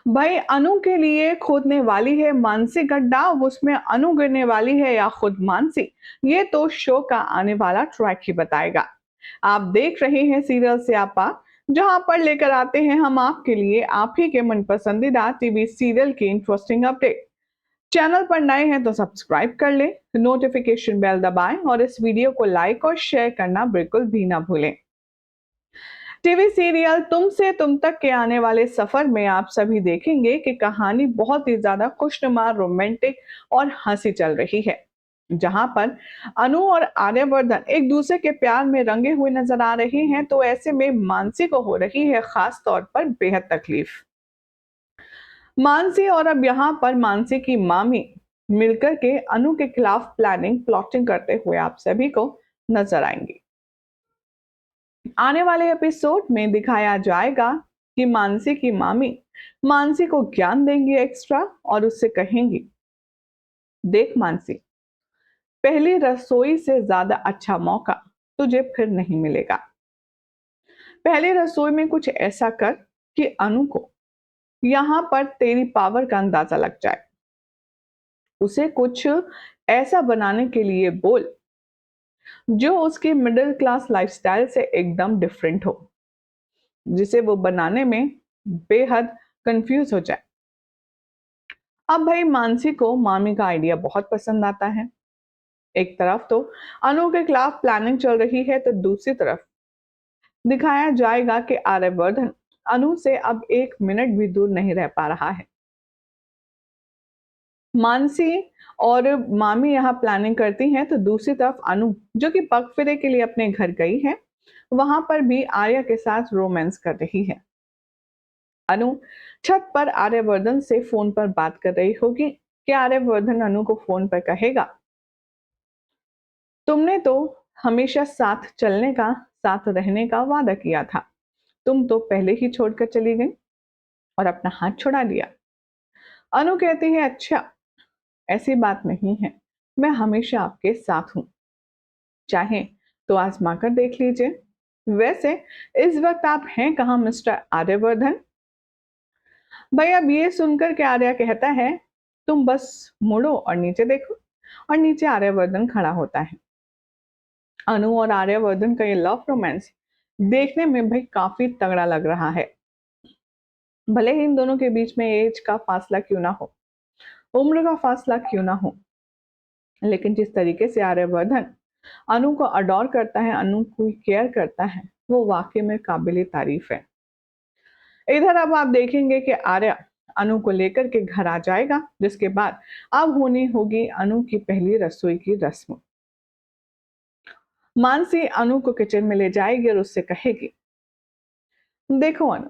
भाई अनु के लिए खोदने वाली है मानसी गड्ढा, उसमें अनु गिरने वाली है या खुद मानसी, ये तो शो का आने वाला ट्रैक ही बताएगा। आप देख रहे हैं सीरियल स्यापा, जहां पर लेकर आते हैं हम आपके लिए आप ही के मन पसंदीदा टीवी सीरियल की इंटरेस्टिंग अपडेट। चैनल पर नए हैं तो सब्सक्राइब कर लें, नोटिफिकेशन बेल दबाएं और इस वीडियो को लाइक और शेयर करना बिल्कुल भी ना भूलें। टीवी सीरियल तुम से तुम तक के आने वाले सफर में आप सभी देखेंगे कि कहानी बहुत ही ज्यादा खुशनुमा, रोमांटिक और हंसी चल रही है। जहां पर अनु और आर्यवर्धन एक दूसरे के प्यार में रंगे हुए नजर आ रहे हैं, तो ऐसे में मानसी को हो रही है खास तौर पर बेहद तकलीफ। मानसी और अब यहाँ पर मानसी की मामी मिलकर के अनु के खिलाफ प्लॉटिंग करते हुए आप सभी को नजर आएंगी। आने वाले एपिसोड में दिखाया जाएगा कि मानसी की मामी मानसी को ज्ञान देंगी एक्स्ट्रा और उससे कहेंगी, देख मानसी, पहली रसोई से ज्यादा अच्छा मौका तुझे फिर नहीं मिलेगा। पहली रसोई में कुछ ऐसा कर कि अनु को यहां पर तेरी पावर का अंदाजा लग जाए। उसे कुछ ऐसा बनाने के लिए बोल जो उसकी मिडिल क्लास लाइफस्टाइल से एकदम डिफरेंट हो, जिसे वो बनाने में बेहद कंफ्यूज हो जाए। अब भाई मानसी को मामी का आइडिया बहुत पसंद आता है। एक तरफ तो अनु के खिलाफ प्लानिंग चल रही है, तो दूसरी तरफ दिखाया जाएगा कि आर्यवर्धन अनु से अब एक मिनट भी दूर नहीं रह पा रहा है। मानसी और मामी यहाँ प्लानिंग करती हैं, तो दूसरी तरफ अनु जो कि पग फेरे के लिए अपने घर गई है, वहां पर भी आर्या के साथ रोमांस कर रही है। अनु छत पर आर्यवर्धन से फोन पर बात कर रही होगी कि आर्यवर्धन अनु को फोन पर कहेगा, तुमने तो हमेशा साथ चलने का, साथ रहने का वादा किया था, तुम तो पहले ही छोड़कर चली गई और अपना हाथ छुड़ा लिया। अनु कहती है, अच्छा ऐसी बात नहीं है, मैं हमेशा आपके साथ हूं, चाहे तो आजमा कर देख लीजिए। वैसे इस वक्त आप हैं कहाँ मिस्टर आर्यवर्धन? भाई अब ये सुनकर के आर्या कहता है, तुम बस मुड़ो और नीचे देखो। और नीचे आर्यवर्धन खड़ा होता है। अनु और आर्यवर्धन का ये लव रोमांस देखने में भाई काफी तगड़ा लग रहा है। भले ही इन दोनों के बीच में एज का फासला क्यों ना हो, उम्र का फासला क्यों ना हो, लेकिन जिस तरीके से आर्यवर्धन अनु को अडोर करता है, अनु को केयर करता है, वो वाकई में काबिले तारीफ है। इधर अब आप देखेंगे कि आर्या अनु को लेकर के घर आ जाएगा, जिसके बाद अब होनी होगी अनु की पहली रसोई की रस्म। मानसी अनु को किचन में ले जाएगी और उससे कहेगी, देखो अनु,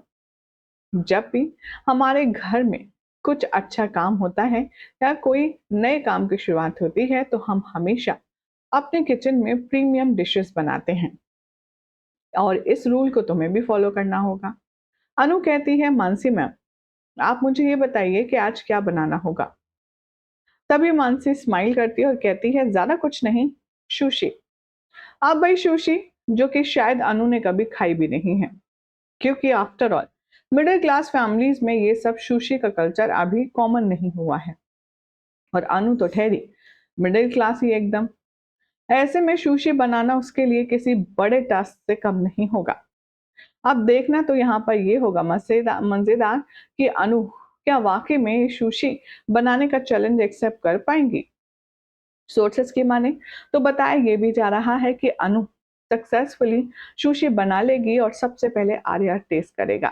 जब भी हमारे घर में कुछ अच्छा काम होता है या कोई नए काम की शुरुआत होती है, तो हम हमेशा अपने किचन में प्रीमियम डिशेस बनाते हैं और इस रूल को तुम्हें भी फॉलो करना होगा। अनु कहती है, मानसी मैम, आप मुझे ये बताइए कि आज क्या बनाना होगा। तभी मानसी स्माइल करती है और कहती है, ज्यादा कुछ नहीं, सुशी। अब भाई सुशी जो कि शायद अनु ने कभी खाई भी नहीं है, क्योंकि after all middle class families में ये सब सुशी का कल्चर अभी कॉमन नहीं हुआ है और अनु तो ठहरी मिडिल क्लास ही एकदम। ऐसे में सुशी बनाना उसके लिए किसी बड़े टास्क से कम नहीं होगा। अब देखना तो यहाँ पर ये होगा मजेदार मजेदार कि अनु क्या वाकई में सुशी बनाने का चैलेंज एक्सेप्ट कर पाएंगी। सोर्सेस की माने तो बताया ये भी जा रहा है कि अनु सक्सेसफुली सुशी बना लेगी और सबसे पहले आर्या टेस्ट करेगा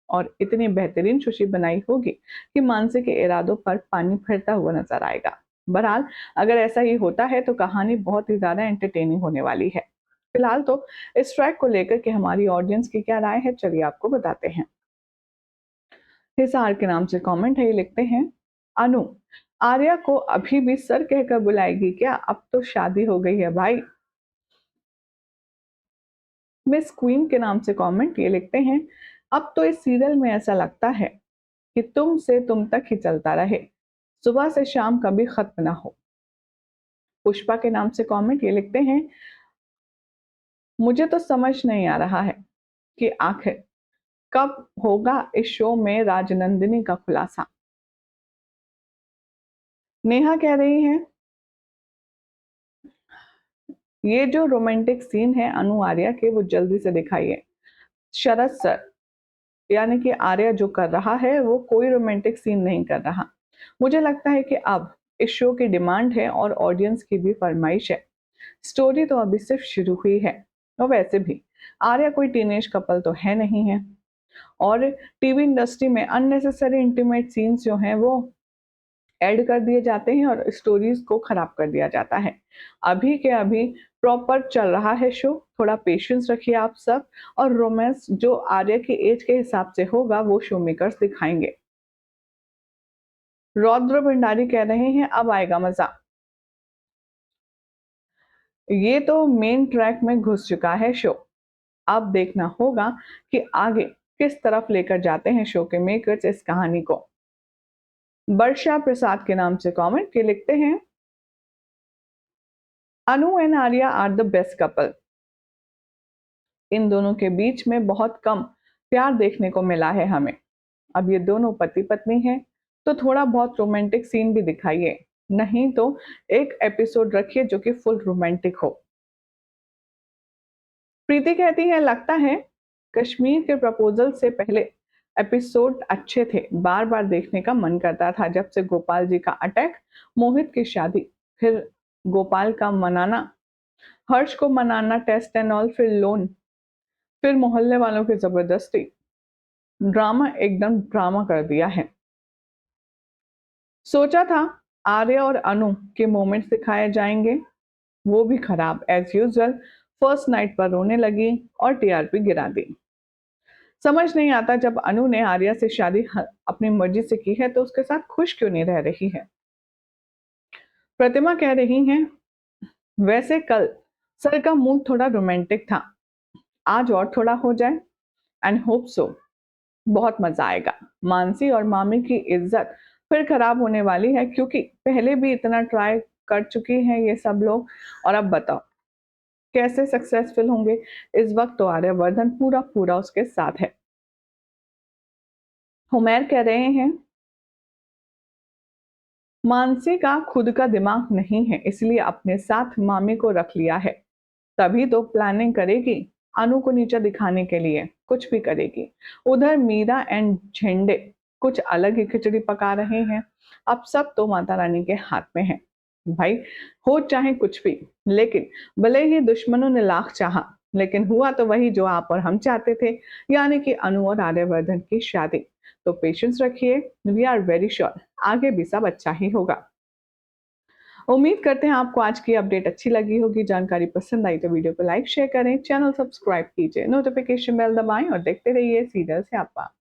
और इतनी बेहतरीन सुशी बनाई होगी कि मानसी के इरादों पर पानी फिरता हुआ नजर आएगा। बहरहाल अगर ऐसा ही होता है तो कहानी बहुत ही ज्यादा एंटरटेनिंग होने वाली है। फिलहाल तो इस ट्रैक को लेकर के हमारी ऑडियंस की क्या राय है, चलिए आपको बताते हैं। हिसार के नाम से कमेंट है, ये लिखते हैं, अनु आर्या को अभी भी सर कहकर बुलाएगी क्या? अब तो शादी हो गई है भाई। मिस क्वीन के नाम से कमेंट ये लिखते हैं, अब तो इस सीरियल में ऐसा लगता है कि तुम से तुम तक ही चलता रहे, सुबह से शाम कभी खत्म ना हो। पुष्पा के नाम से कमेंट ये लिखते हैं, मुझे तो समझ नहीं आ रहा है कि आखिर कब होगा इस शो में राजनंदिनी का खुलासा? नेहा कह रही हैं ये जो रोमांटिक सीन है अनु आर्या के वो जल्दी से दिखाइए। शरद सर यानी कि आर्या जो कर रहा है वो कोई रोमांटिक सीन नहीं कर रहा। मुझे लगता है कि अब इस शो की डिमांड है और ऑडियंस की भी फरमाइश है। स्टोरी तो अभी सिर्फ शुरू हुई है और वैसे भी आर्या कोई टीनेज कपल तो है नहीं है और टीवी इंडस्ट्री में अननेसेसरी इंटीमेट सीन्स जो हैं वो ऐड कर दिए जाते हैं और स्टोरीज को खराब कर दिया जाता है। अभी के अभी प्रॉपर चल रहा है शो, थोड़ा पेशेंस रखिए आप सब और रोमांस जो आर्या की एज के हिसाब से होगा वो शो मेकर्स दिखाएंगे। रौद्र भंडारी कह रहे हैं अब आएगा मजा। ये तो मेन ट्रैक में घुस चुका है शो, अब देखना होगा कि आगे किस तरफ लेकर जाते हैं शो के मेकर्स इस कहानी को। वर्षा प्रसाद के नाम से कमेंट के लिखते हैं Anu and Arya are the best couple. इन दोनों के बीच में बहुत कम प्यार देखने को मिला है हमें। अब ये दोनों पति पत्नी हैं तो थोड़ा बहुत रोमांटिक सीन भी दिखाइए, नहीं तो एक एपिसोड रखिए जो कि फुल रोमांटिक हो। प्रीति कहती है लगता है कश्मीर के प्रपोजल से पहले एपिसोड अच्छे थे, बार बार देखने का मन करता था। जब से गोपाल जी का अटैक, मोहित की शादी, फिर गोपाल का मनाना, हर्ष को मनाना, टेस्ट एंड ऑल, फिर लोन, फिर मोहल्ले वालों की जबरदस्ती, ड्रामा एकदम ड्रामा कर दिया है। सोचा था आर्या और अनु के मोमेंट्स दिखाए जाएंगे, वो भी खराब एज यूजुअल। फर्स्ट नाइट पर रोने लगी और टीआरपी गिरा दी। समझ नहीं आता जब अनु ने आर्या से शादी अपनी मर्जी से की है तो उसके साथ खुश क्यों नहीं रह रही है। प्रतिमा कह रही हैं वैसे कल सर का मूड थोड़ा रोमांटिक था, आज और थोड़ा हो जाए एंड होप सो, बहुत मजा आएगा। मानसी और मामी की इज्जत फिर खराब होने वाली है क्योंकि पहले भी इतना ट्राई कर चुकी हैं ये सब लोग और अब बताओ कैसे सक्सेसफुल होंगे। इस वक्त तो आर्यवर्धन पूरा पूरा उसके साथ है। हुमैर कह रहे हैं मानसी का खुद का दिमाग नहीं है इसलिए अपने साथ मामी को रख लिया है, तभी तो प्लानिंग करेगी अनु को नीचे दिखाने के लिए, कुछ भी करेगी। उधर मीरा एंड झंडे कुछ अलग ही खिचड़ी पका रहे हैं। अब सब तो माता रानी के हाथ में है भाई, हो चाहे कुछ भी, लेकिन भले ही दुश्मनों ने लाख चाहा लेकिन हुआ तो वही जो आप और हम चाहते थे, यानी कि अनु और आर्यवर्धन की शादी। तो पेशेंस रखिए, वी आर वेरी श्योर आगे भी सब अच्छा ही होगा। उम्मीद करते हैं आपको आज की अपडेट अच्छी लगी होगी। जानकारी पसंद आई तो वीडियो को लाइक शेयर करें, चैनल सब्सक्राइब कीजिए, नोटिफिकेशन बेल दबाएं और देखते रहिए सीरियल स्यापा।